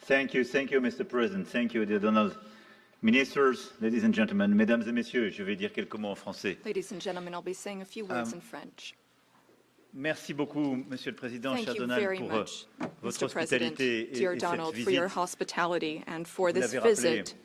Thank you, Mr. President. Thank you, dear Donald. Ministers, ladies and gentlemen, mesdames et messieurs, je vais dire quelques mots en français. Ladies and gentlemen, I'll be saying a few words in French. Merci beaucoup, Monsieur le Président, Thank cher you Donald, very pour much, votre Mr. President, hospitalité et dear cette Donald, for visite. your hospitality and for Vous this l'avez rappelé, visit.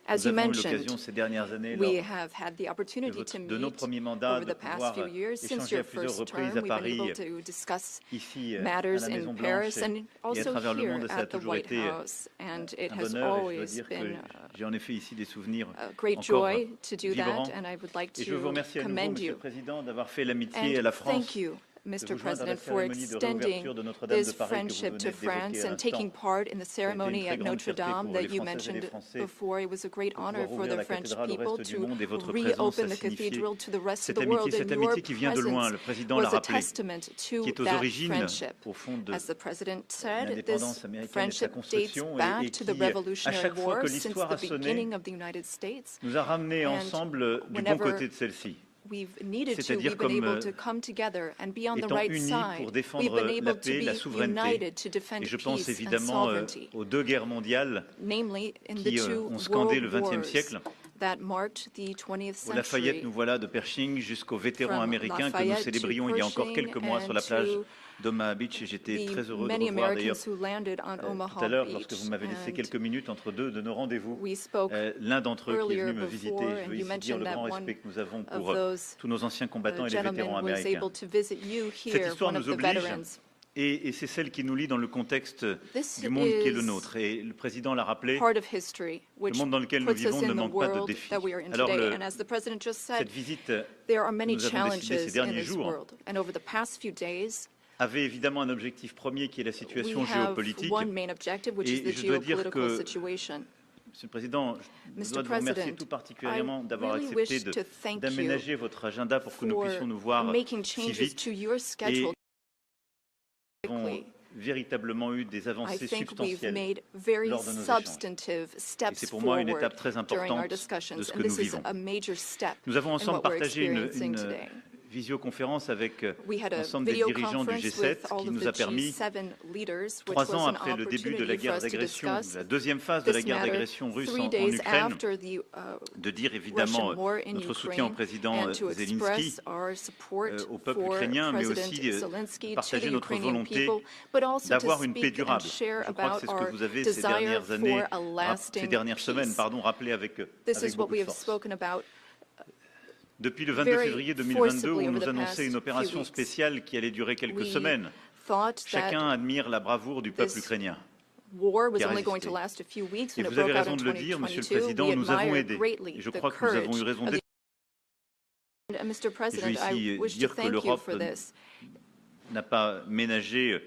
As nous you avons eu l'occasion mentioned, ces dernières années we lors have had the opportunity to de nos meet premiers mandats over de the past pouvoir few years. Since échanger à your plusieurs first reprises term, à we've been Paris, able to discuss ici à matters la in Maison Paris Blanche and et à also travers le here monde. Ça a at the toujours White été House. And it un has bonheur et je dois always dire que been j'ai en effet ici des souvenirs a great encore joy to do vibrants. that, and I would like Et je veux vous to remercier à nouveau, commend Monsieur le you. Président, d'avoir fait l'amitié à la And France. thank you, Mr. vous joindre à la President, for cérémonie de extending réouverture de Notre-Dame de this Paris que vous friendship venez to d'évoquer France à and taking l'instant. part in the Ça a été une ceremony très at grande Notre fierté Dame pour that les you Françaises et les mentioned Français before. It was a great de honor pouvoir for ouvrir the la French cathédrale au people reste du to monde et votre reopen présence a the signifié cathedral to the rest of cette the world. amitié, And cette your amitié qui vient de loin, presence le Président l'a was a rappelé, testament qui to est aux that origines, friendship. au fond, de As the President said, l'indépendance this américaine et de sa friendship dates construction et back to the qui, à Revolutionary chaque fois War que since l'histoire the a sonné, beginning of the United States. nous a ramenés And ensemble du bon whenever côté de celle-ci. We've needed to, C'est-à-dire we've been comme able to come together and be on the étant right unis side. pour We've défendre been la able to paix, la be souveraineté. united to defend Et je pense peace and évidemment sovereignty, aux deux guerres mondiales namely in the qui two ont scandé world le XXe wars siècle. that marked the 20th Au Lafayette, century. nous voilà de Pershing jusqu'aux vétérans From américains que nous Lafayette to célébrions il y a encore Pershing quelques mois sur la and plage to d'Omaha Beach et j'étais très heureux de many revoir d'ailleurs Americans who landed on tout à Omaha l'heure lorsque Beach. vous m'avez laissé And quelques minutes entre deux de nos rendez-vous. we spoke L'un d'entre eux qui est earlier venu me visiter. before, Je and veux you ici dire le mentioned grand that respect que nous avons of pour those tous nos anciens combattants et les vétérans gentlemen was américains. able to visit you Cette here, histoire one of nous the oblige veterans. et c'est celle qui nous lie dans le contexte This du monde qui est le is nôtre. Et le Président l'a rappelé, part of history, which le monde dans lequel nous puts us vivons ne in the manque pas de world défis. that we are in Alors today. And as the President just said, cette visite, there are many nous avons décidé ces challenges in derniers this jours, world. And over the past few days, avait évidemment un objectif premier qui est la we situation have géopolitique. one main objective, which Et is the je dois dire geopolitical que, situation. Monsieur le Président, je Mr. dois vous remercier President, tout particulièrement I d'avoir really accepté wish to thank you d'aménager votre agenda pour que nous for puissions nous voir making si changes vite. to your schedule Nous avons quickly. véritablement eu des I avancées think we've substantielles. made very lors de nos échanges. substantive Et steps c'est pour moi une forward étape très during our importante de discussions, ce and que nous this is vivons. a major step Nous avons in ensemble what we're partagé experiencing today. visioconférence avec We had a l'ensemble des video dirigeants du conference G7 with all qui of nous the a permis, G7 leaders, which 3 ans was an après le début de la opportunity for guerre us to d'agression, discuss la deuxième phase de la this guerre matter d'agression russe 3 en days Ukraine, after the de dire évidemment Russian war in notre soutien au Ukraine, président and to Zelensky, express our support au peuple for ukrainien, mais President aussi Zelensky, to partager the notre Ukrainian volonté people, but also to d'avoir une paix speak and durable. share Je crois que about c'est ce que our vous avez ces desire dernières années, for a lasting ces dernières semaines, peace. pardon, rappelé avec This is what beaucoup we de have force. spoken about Depuis le 22 very février 2022, forcibly on over nous the annonçait une past opération few weeks. spéciale qui allait durer quelques We semaines. thought Chacun that admire la bravoure du peuple this ukrainien. war was qui a only going résisté. to last a few weeks Et when it vous avez broke out raison in de le dire, Monsieur le 2022. Président, We nous avons admire aidé. greatly Et je the crois que nous avons eu courage raison of d'aider. the And Mr. Je veux President, ici I wish to dire que thank you l'Europe for this. n'a pas ménagé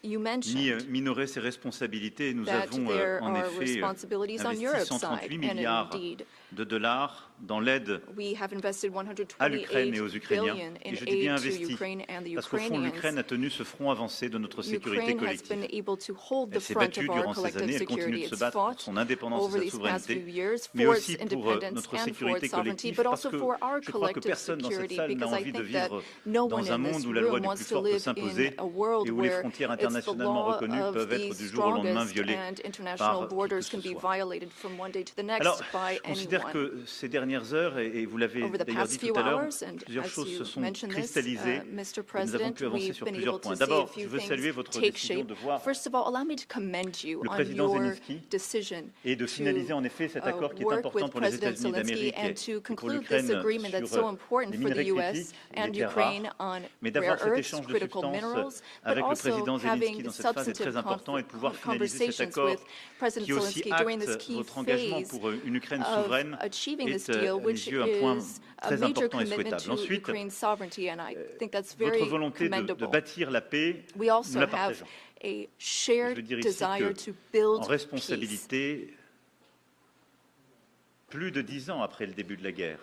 You ni mentioned minoré ses responsabilités. Nous that avons there en are effet responsibilities on investi Europe's 138 side, and milliards indeed, de dollars dans l'aide we have invested à l'Ukraine et 128 aux Ukrainiens. billion in Et je dis bien aid to investi, Ukraine and the parce qu'au fond, l'Ukraine Ukrainians. a tenu ce front avancé de notre sécurité Ukraine has been collective. able to hold the Elle s'est front battue of our durant ces collective années, elle continue security. de se It's battre pour fought son indépendance over et sa these past few souveraineté, years mais for aussi its pour independence notre and for sécurité its sovereignty, collective, but parce also que for our je crois que collective personne dans cette security, salle n'a because I envie de think that vivre no one dans un in this monde où la loi room du wants plus to fort peut live in s'imposer a world et où les where frontières it's the internationalement law reconnues of peuvent the être du jour au lendemain strongest violées and international par qui que borders ce can be soit. violated from one day to the next Alors, by je considère anyone. que ces dernières heures, et vous l'avez Over the d'ailleurs past dit few tout à l'heure, hours, and plusieurs as choses se you sont mentioned this, cristallisées Mr. et nous avons President, pu avancer we've sur been plusieurs able to points. see a D'abord, few je veux things saluer votre take décision shape. de voir First of all, allow me to commend you le on président your Zelensky decision et de finaliser en effet cet accord qui est work important with pour les President États-Unis Zelensky d'Amérique and et to pour conclude l'Ukraine this agreement that's so sur important les for the minerais U.S. critiques et and les terres Ukraine rares. on Mais rare d'avoir cet earths, échange de critical substances minerals, but avec le also président Zelensky having dans cette phase est substantive très important et de pouvoir finaliser cet conversations accord with President qui aussi Zelensky during this acte key votre engagement phase pour une Ukraine of souveraine achieving this est deal, à mes which yeux un point is a très major important et commitment souhaitable. to Ensuite, Ukraine's sovereignty, and I think that's votre very volonté de commendable. bâtir la paix, We nous also la have partageons. a Je veux shared dire ici desire que, to en build peace. responsabilité, plus de 10 ans après le début de la guerre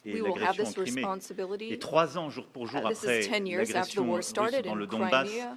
et We will have l'agression en this Crimée, responsibility. et 3 ans jour pour jour This après is 10 years after the l'agression war russe started dans in le Donbass, Crimea.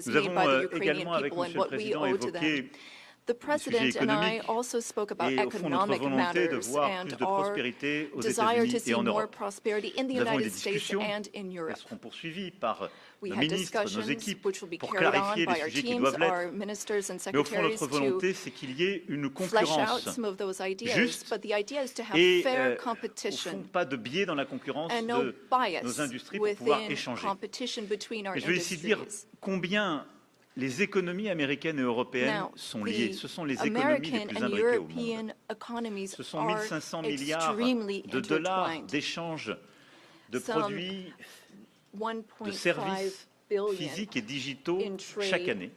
is Nous made avons by the Ukrainian également, avec people and Monsieur le what we Président, owe to them. évoqué The President and I économiques also spoke about et au fond notre economic volonté de matters voir and plus de our prospérité aux desire to États-Unis see et en more Europe. prosperity in the Nous avons eu des United States discussions and in qui Europe. seront poursuivies par We nos had ministres, nos discussions équipes, which will be pour carried on clarifier by les our sujets qui teams, doivent l'être. our ministers and Mais au fond, secretaries notre to volonté, c'est qu'il y ait une flesh out concurrence some of those ideas. juste But the idea is to have et fair au fond, competition pas de biais dans la concurrence and no de bias nos industries pour pouvoir within échanger. competition between our Et je vais ici dire industries. combien les économies américaines et européennes Now, sont liées. the Ce sont les économies les American plus and imbriquées au monde. European economies Ce sont are 1500 milliards extremely de dollars intertwined. d'échanges de Some produits, de 1.5 services billion physiques et digitaux in trade, chaque année.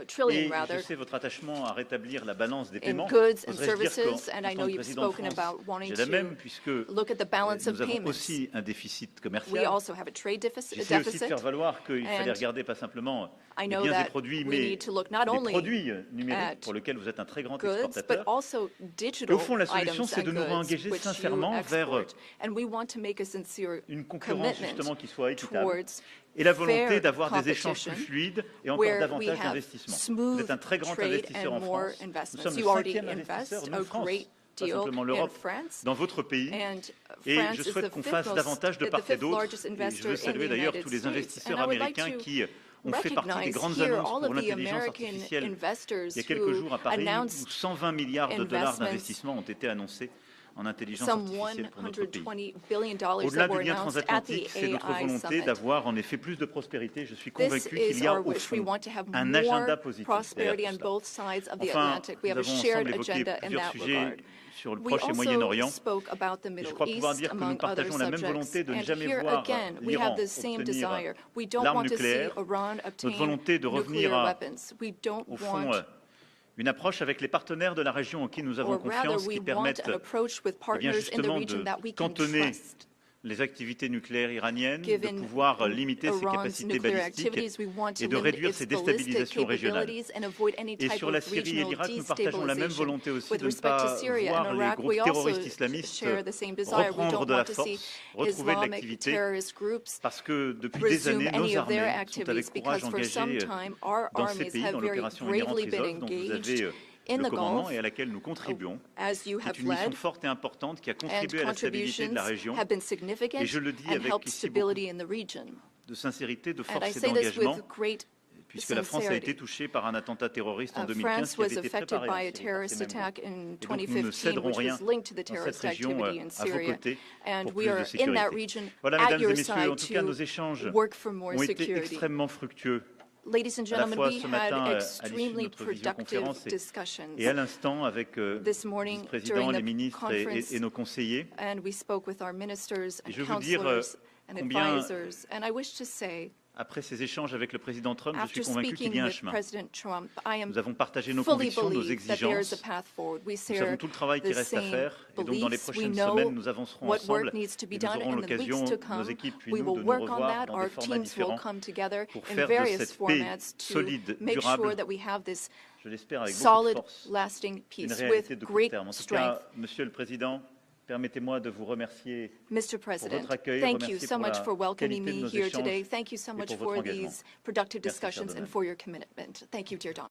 trillion Et je rather, sais votre attachement à rétablir la balance des in paiements. goods and Oserais-je dire services, qu'en and I tant know que you've président de spoken France, about wanting j'ai la to même, puisque look at the balance of nous avons payments. aussi un déficit We commercial. also have a trade J'essaie aussi de deficit. faire valoir qu'il fallait and regarder pas simplement I les know biens et that produits, we mais need to look not les only produits numériques at pour lesquels vous êtes un très grand goods, but exportateur. also Et au digital fond, la solution, items c'est de and nous goods engager which you sincèrement vers export. And we want to make a sincere une concurrence justement commitment qui soit équitable towards et la volonté fair d'avoir des échanges plus competition fluides et encore where we davantage have d'investissements. Vous smooth êtes un très grand trade investisseur en and more France. Nous investments. sommes le You already 5e investisseur, invest nous, a France, great pas deal simplement in l'Europe, France. dans votre pays. And Et France je is souhaite the qu'on fifth fasse most- davantage de the part et fifth d'autre. largest Et je investor veux in the saluer d'ailleurs United tous les States. investisseurs And I would like américains to qui ont fait partie des recognize grandes here annonces all pour of the l'intelligence American artificielle. investors Il y a quelques jours à who Paris, où announced 120 milliards de dollars investments, d'investissement ont été annoncés en intelligence some artificielle pour notre pays. $120 billion Au-delà that were du lien announced at the transatlantique, c'est notre AI volonté summit. d'avoir en effet plus de prospérité. Je suis This convaincu qu'il is y a our au wish. We fond want to have un more agenda positif prosperity derrière on tout cela. both sides of the Enfin, Atlantic. We nous have a avons shared ensemble évoqué agenda in plusieurs that sujets regard. sur le We Proche et also Moyen-Orient. spoke about the Et je Middle crois pouvoir East, dire que nous among other partageons la même subjects. volonté de ne And jamais here voir again, we l'Iran have the same obtenir desire. We don't l'arme want to see nucléaire. Iran obtain Notre volonté de revenir nuclear à, weapons. We don't au fond, want, une approche avec les partenaires de la région en qui nous avons or rather, confiance, we qui want permettent an approach with eh bien, partners in the justement region de that we can cantonner trust. les activités nucléaires iraniennes, de Given pouvoir limiter ses Iran's capacités nuclear balistiques activities, we want to et de limit réduire its ses ballistic déstabilisations régionales. capabilities and avoid any Et type sur la of Syrie et regional l'Irak, nous partageons la même destabilization. volonté aussi With de ne respect to pas Syria voir and les Iraq, groupes we also terroristes islamistes share the same desire. We reprendre don't de la want to see force, retrouver de Islamic l'activité, terrorist groups parce que depuis des resume années, any nos of their armées sont activities avec courage because for some engagées time our dans ces armies pays, have dans very l'opération Inherent bravely been Resolve, dont vous engaged avez in le the commandement Gulf, et à laquelle nous contribuons, as you qui have est une mission led, forte et importante qui a and contribué à la stabilité de contributions la région. have been significant Et je le dis and avec helped ici beaucoup stability in the region. de sincérité, de And I force et say this d'engagement, with great puisque la France a été sincerity. touchée par un attentat terroriste en 2015 France qui avait was été affected préparé by en a Syrie par terrorist ces mêmes groupes. attack in Et donc nous ne 2015, céderons which rien was linked to the dans cette terrorist région activity in à vos Syria. côtés And pour we plus are de in that sécurité. region Voilà, at mesdames et your messieurs, en side tout cas, nos to échanges work for more ont été security. extrêmement fructueux. Ladies and À la gentlemen, fois we ce matin, had à l'issue de extremely notre productive visioconférence discussions. et à l'instant avec This les morning vice-présidents, during les the ministres conference, et nos conseillers. and we spoke with our ministers Et and je veux dire counselors and combien, advisors. And I wish to say, après ces échanges avec le président Trump, je suis after convaincu qu'il y speaking a un with chemin. President Trump, I am Nous avons partagé nos fully convictions, nos believe that there is a exigences. path forward. We Nous savons share tout le travail qui the reste à same faire. Et donc, dans les beliefs. We prochaines know semaines, nous avancerons what ensemble. work needs to be Et nous done aurons in the weeks l'occasion, to nos come. équipes puis We nous, will de nous work on revoir that. dans Our des formats teams will différents come together pour in faire de various cette paix formats to solide, make durable, sure that we have this je l'espère avec beaucoup de solid, force, lasting une peace réalité with de court great terme. En tout strength. cas, Monsieur le Président, permettez-moi de vous remercier Mr. pour President, votre accueil, thank you remercier so pour much la for welcoming qualité de me nos here échanges today. Thank you so et much pour votre for engagement. these productive Merci, cher discussions and Donald. for your commitment. Thank you, dear Don.